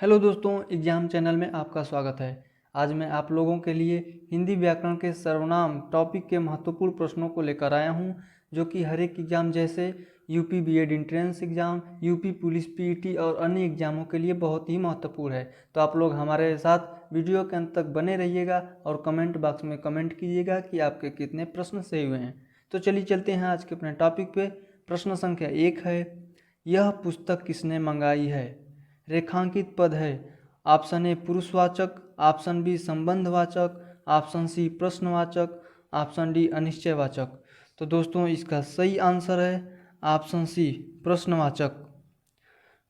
Hello दोस्तों, exam channel में आपका स्वागत है। आज मैं आप लोगों के लिए हिंदी व्याकरण के सर्वनाम टॉपिक के महत्वपूर्ण प्रश्नों को लेकर आया हूं, जो कि हर एक एग्जाम जैसे UP BEd entrance exam, UP police PET और अन्य एग्जामों के लिए बहुत ही महत्वपूर्ण है। तो आप लोग हमारे साथ वीडियो के अंत तक बने रहिएगा और कमेंट बॉक्स में कमेंट कीजिएगा कि आपके कितने प्रश्न सही हुए हैं। तो चलिए चलते हैं आज के अपने टॉपिक पे। प्रश्न संख्या 1 है, यह पुस्तक किसने मंगाई है? रेखांकित पद है। ऑप्शन ए पुरुषवाचक, ऑप्शन बी संबंधवाचक, ऑप्शन सी प्रश्नवाचक, ऑप्शन डी अनिश्चयवाचक। तो दोस्तों इसका सही आंसर है ऑप्शन सी प्रश्नवाचक।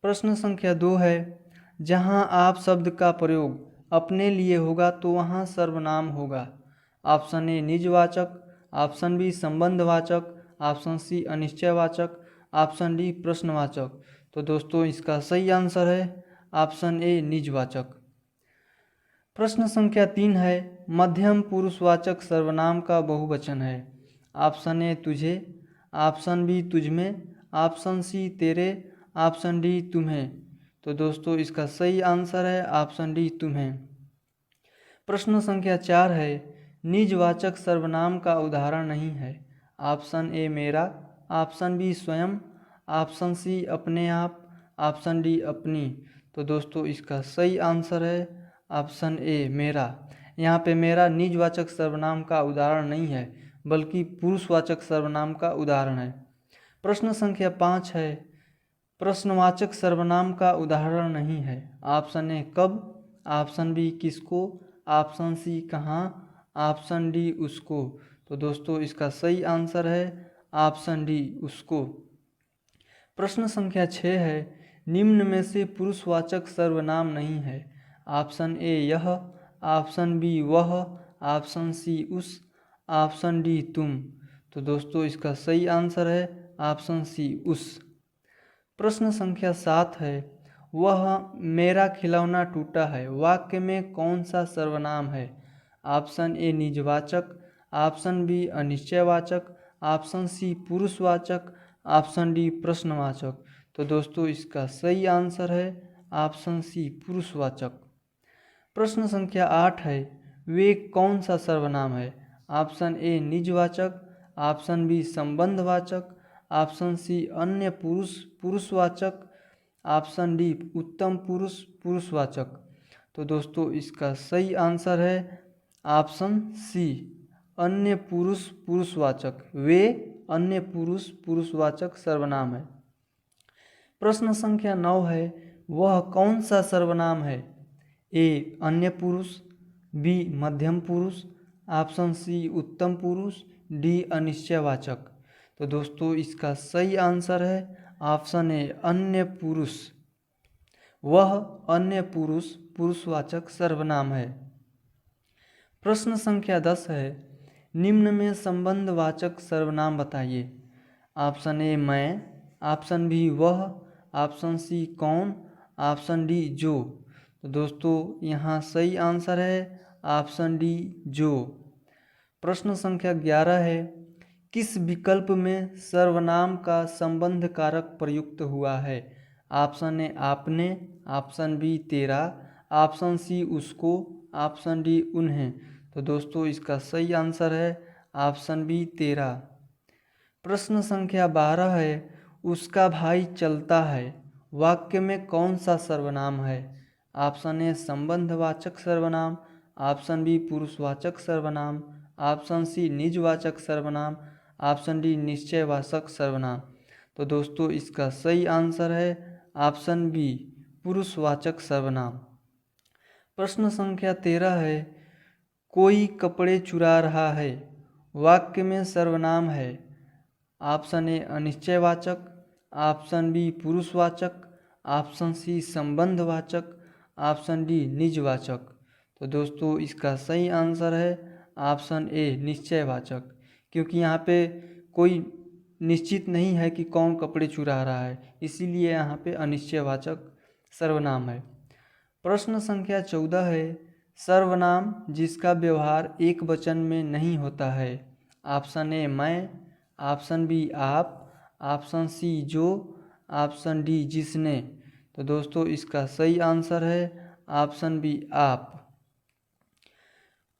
प्रश्न संख्या 2 है, जहां आप शब्द का प्रयोग अपने लिए होगा तो वहां सर्वनाम होगा। ऑप्शन ए निजवाचक, ऑप्शन बी संबंधवाचक, ऑप्शन सी अनिश्चयवाचक, ऑप्शन डी प्रश्नवाचक। तो दोस्तों इसका सही आंसर है ऑप्शन ए निजवाचक। प्रश्न संख्या 3 है, मध्यम पुरुषवाचक सर्वनाम का बहुवचन है। ऑप्शन ए तुझे, ऑप्शन बी तुझमें, ऑप्शन सी तेरे, ऑप्शन डी तुम्हें। तो दोस्तों इसका सही आंसर है ऑप्शन डी तुम्हें। प्रश्न संख्या 4 है, निजवाचक सर्वनाम का उदाहरण नहीं है। ऑप्शन ए मेरा, ऑप्शन बी स्वयं, ऑप्शन सी अपने आप, ऑप्शन डी अपनी। तो दोस्तों इसका सही आंसर है ऑप्शन ए मेरा। यहाँ पे मेरा निजवाचक सर्वनाम का उदाहरण नहीं है, बल्कि पुरुषवाचक सर्वनाम का उदाहरण है। प्रश्न संख्या 5 है, प्रश्नवाचक सर्वनाम का उदाहरण नहीं है। ऑप्शन ए कब, ऑप्शन बी किसको, ऑप्शन सी कहाँ, ऑप्शन डी उसको। तो दोस्तों इसका सही आंसर है ऑप्शन डी उसको। प्रश्न संख्या 6 है, निम्न में से पुरुषवाचक सर्वनाम नहीं है। ऑप्शन ए यह, ऑप्शन बी वह, ऑप्शन सी उस, ऑप्शन डी तुम। तो दोस्तों इसका सही आंसर है ऑप्शन सी उस। प्रश्न संख्या 7 है, वह मेरा खिलौना टूटा है वाक्य में कौन सा सर्वनाम है? ऑप्शन ए निजवाचक, ऑप्शन बी अनिश्चयवाचक, ऑप्शन सी पुरुषवाचक, ऑप्शन डी प्रश्नवाचक। तो दोस्तों इसका सही आंसर है ऑप्शन सी पुरुषवाचक। प्रश्न संख्या 8 है, वे कौन सा सर्वनाम है? ऑप्शन ए निजवाचक, ऑप्शन बी संबंधवाचक, ऑप्शन सी अन्य पुरुष पुरुषवाचक, ऑप्शन डी उत्तम पुरुष पुरुषवाचक। तो दोस्तों इसका सही आंसर है ऑप्शन सी अन्य पुरुष पुरुषवाचक। वे अन्य पुरुष पुरुषवाचक सर्वनाम है। प्रश्न संख्या 9 है, वह कौन सा सर्वनाम है? ए अन्य पुरुष, बी मध्यम पुरुष, ऑप्शन सी उत्तम पुरुष, डी अनिश्चयवाचक। तो दोस्तों इसका सही आंसर है ऑप्शन ए अन्य पुरुष। वह अन्य पुरुष पुरुषवाचक सर्वनाम है। प्रश्न संख्या 10 है, निम्न में संबंधवाचक सर्वनाम बताइए। ऑप्शन ए मैं, ऑप्शन बी वह, ऑप्शन सी कौन, ऑप्शन डी जो। तो दोस्तों यहाँ सही आंसर है ऑप्शन डी जो। प्रश्न संख्या 11 है, किस विकल्प में सर्वनाम का संबंध कारक प्रयुक्त हुआ है? ऑप्शन ए आपने, ऑप्शन बी तेरा, ऑप्शन सी उसको, ऑप्शन डी उन्हें। तो दोस्तों इसका सही आंसर है ऑप्शन बी तेरा। प्रश्न संख्या 12 है, उसका भाई चलता है वाक्य में कौन सा सर्वनाम है? ऑप्शन ए संबंधवाचक सर्वनाम, ऑप्शन बी पुरुषवाचक सर्वनाम, ऑप्शन सी निजवाचक सर्वनाम, ऑप्शन डी निश्चयवाचक सर्वनाम। तो दोस्तों इसका सही आंसर है ऑप्शन बी पुरुषवाचक सर्वनाम। प्रश्न संख्या 13 है, कोई कपड़े चुरा रहा है वाक्य में सर्वनाम है। ऑप्शन ए अनिश्चयवाचक, ऑप्शन बी पुरुषवाचक, ऑप्शन सी संबंधवाचक, ऑप्शन डी निजवाचक। तो दोस्तों इसका सही आंसर है ऑप्शन ए निश्चयवाचक, क्योंकि यहाँ पे कोई निश्चित नहीं है कि कौन कपड़े चुरा रहा है, इसीलिए यहाँ पे अनिश्चयवाचक सर्वनाम है। प्रश्न संख्या 14 है, सर्वनाम जिसका व्यवहार एक वचन में नहीं होता है। ऑप्शन ए मैं, ऑप्शन बी आप, ऑप्शन सी जो, ऑप्शन डी जिसने। तो दोस्तों इसका सही आंसर है ऑप्शन बी आप।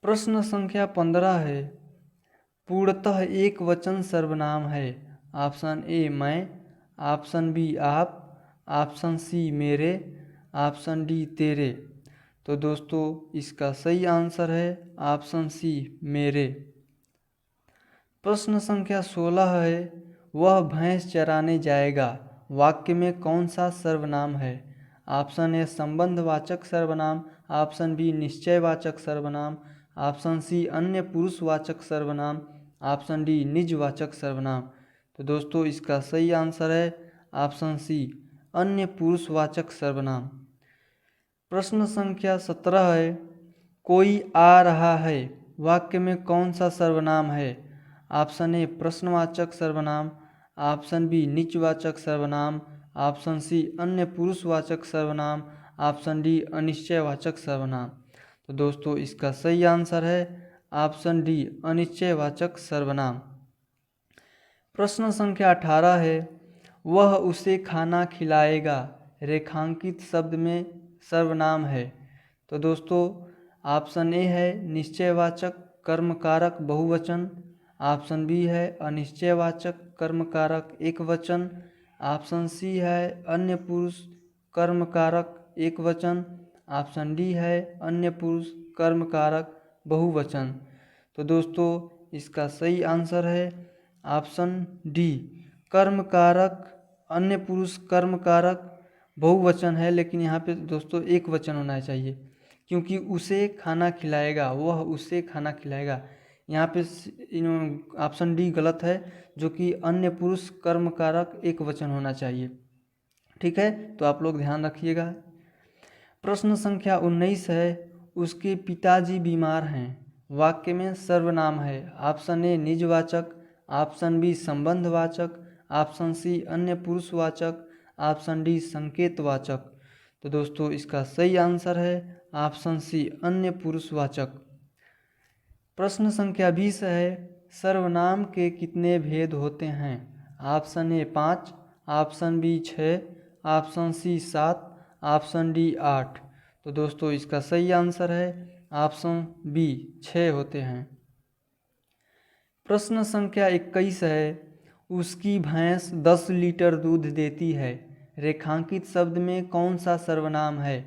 प्रश्न संख्या 15 है, पूर्णतः एक वचन सर्वनाम है। ऑप्शन ए मैं, ऑप्शन बी आप, ऑप्शन सी मेरे, ऑप्शन डी तेरे। तो दोस्तों इसका सही आंसर है ऑप्शन सी मेरे। प्रश्न संख्या 16 है, वह भैंस चराने जाएगा वाक्य में कौन सा सर्वनाम है। ऑप्शन ए संबंधवाचक सर्वनाम, ऑप्शन बी निश्चयवाचक सर्वनाम, ऑप्शन सी अन्य पुरुषवाचक सर्वनाम, ऑप्शन डी निजवाचक सर्वनाम। तो दोस्तों इसका सही आंसर है ऑप्शन सी अन्य पुरुषवाचक सर्वनाम। प्रश्न संख्या 17 है, कोई आ रहा है वाक्य में कौन सा सर्वनाम है। ऑप्शन ए प्रश्नवाचक सर्वनाम, ऑप्शन बी निजवाचक सर्वनाम, ऑप्शन सी अन्य पुरुषवाचक सर्वनाम, ऑप्शन डी अनिश्चयवाचक सर्वनाम। तो दोस्तों इसका सही आंसर है ऑप्शन डी अनिश्चयवाचक सर्वनाम। प्रश्न संख्या 18 है, वह उसे खाना खिलाएगा रेखांकित शब्द में सर्वनाम है। तो दोस्तों ऑप्शन ए है निश्चयवाचक कर्मकारक बहुवचन, ऑप्शन बी है अनिश्चयवाचक कर्मकारक एकवचन, ऑप्शन सी है अन्य पुरुष कर्मकारक एकवचन, ऑप्शन डी है अन्य पुरुष कर्मकारक बहुवचन। तो दोस्तों इसका सही आंसर है ऑप्शन डी कर्मकारक अन्य पुरुष कर्मकारक बहुवचन है, लेकिन यहाँ पे दोस्तों एक वचन होना चाहिए क्योंकि उसे खाना खिलाएगा, वह उसे खाना खिलाएगा। यहाँ पे ऑप्शन डी गलत है, जो कि अन्य पुरुष कर्मकारक एक वचन होना चाहिए। ठीक है, तो आप लोग ध्यान रखिएगा। प्रश्न संख्या 19 है, उसके पिताजी बीमार हैं वाक्य में सर्वनाम है। ऑप्शन ए निजवाचक, ऑप्शन बी संबंधवाचक, ऑप्शन सी अन्य पुरुषवाचक, ऑप्शन डी संकेतवाचक। तो दोस्तों इसका सही आंसर है ऑप्शन सी अन्य पुरुषवाचक। प्रश्न संख्या 20 है, सर्वनाम के कितने भेद होते हैं। Option A 5, option B 6, option C 7, option D 8। तो दोस्तों इसका सही आंसर है ऑप्शन बी 6 होते हैं। प्रश्न संख्या 21 है, उसकी भैंस 10 लीटर दूध देती है रेखांकित शब्द में कौन सा सर्वनाम है।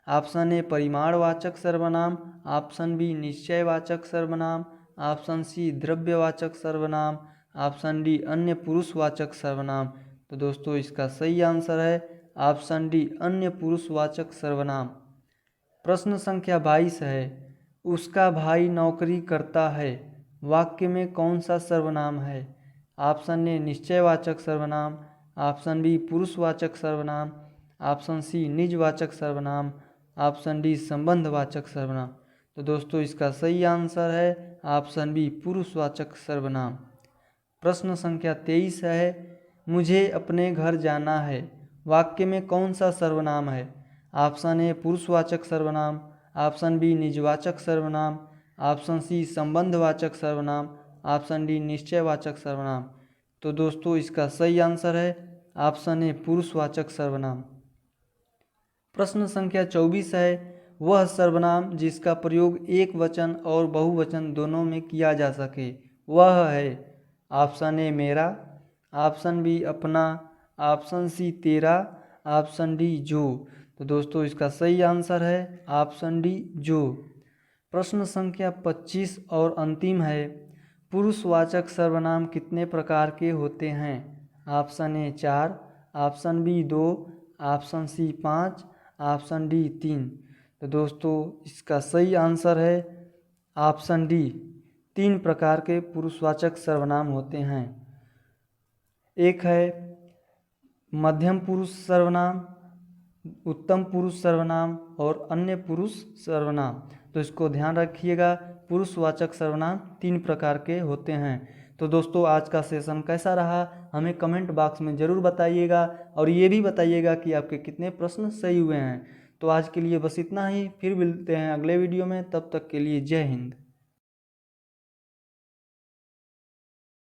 ऑप्शन ए परिमाणवाचक सर्वनाम, ऑप्शन बी निश्चयवाचक सर्वनाम, ऑप्शन सी द्रव्यवाचक सर्वनाम, ऑप्शन डी अन्य पुरुषवाचक सर्वनाम। तो दोस्तों इसका सही आंसर है ऑप्शन डी अन्य पुरुषवाचक सर्वनाम। प्रश्न संख्या 22 है, उसका भाई नौकरी करता है वाक्य में कौन सा सर्वनाम है। ऑप्शन ए निश्चयवाचक सर्वनाम, ऑप्शन बी पुरुषवाचक सर्वनाम, ऑप्शन सी निजवाचक सर्वनाम, ऑप्शन डी संबंधवाचक सर्वनाम। तो दोस्तों इसका सही आंसर है ऑप्शन बी पुरुषवाचक सर्वनाम। प्रश्न संख्या 23 है, मुझे अपने घर जाना है वाक्य में कौन सा सर्वनाम है। ऑप्शन ए पुरुषवाचक सर्वनाम, ऑप्शन बी निजवाचक सर्वनाम, ऑप्शन सी संबंधवाचक सर्वनाम, ऑप्शन डी निश्चयवाचक सर्वनाम। तो दोस्तों इसका सही आंसर है ऑप्शन ए पुरुषवाचक सर्वनाम। प्रश्न संख्या 24 है, वह सर्वनाम जिसका प्रयोग एक वचन और बहुवचन दोनों में किया जा सके वह है। ऑप्शन ए मेरा, ऑप्शन बी अपना, ऑप्शन सी तेरा, ऑप्शन डी जो। तो दोस्तों इसका सही आंसर है ऑप्शन डी जो। प्रश्न संख्या 25 और अंतिम है, पुरुषवाचक सर्वनाम कितने प्रकार के होते हैं। Option A 4, option B 2, option C 5, option D 3। तो दोस्तों इसका सही आंसर है ऑप्शन डी 3 प्रकार के पुरुषवाचक सर्वनाम होते हैं। एक है मध्यम पुरुष सर्वनाम, उत्तम पुरुष सर्वनाम और अन्य पुरुष सर्वनाम। तो इसको ध्यान रखिएगा, पुरुषवाचक सर्वनाम 3 प्रकार के होते हैं। तो दोस्तों आज का सेशन कैसा रहा हमें कमेंट बॉक्स में ज़रूर बताइएगा और ये भी बताइएगा कि आपके कितने प्रश्न सही हुए हैं। तो आज के लिए बस इतना ही, फिर मिलते हैं अगले वीडियो में, तब तक के लिए जय हिंद।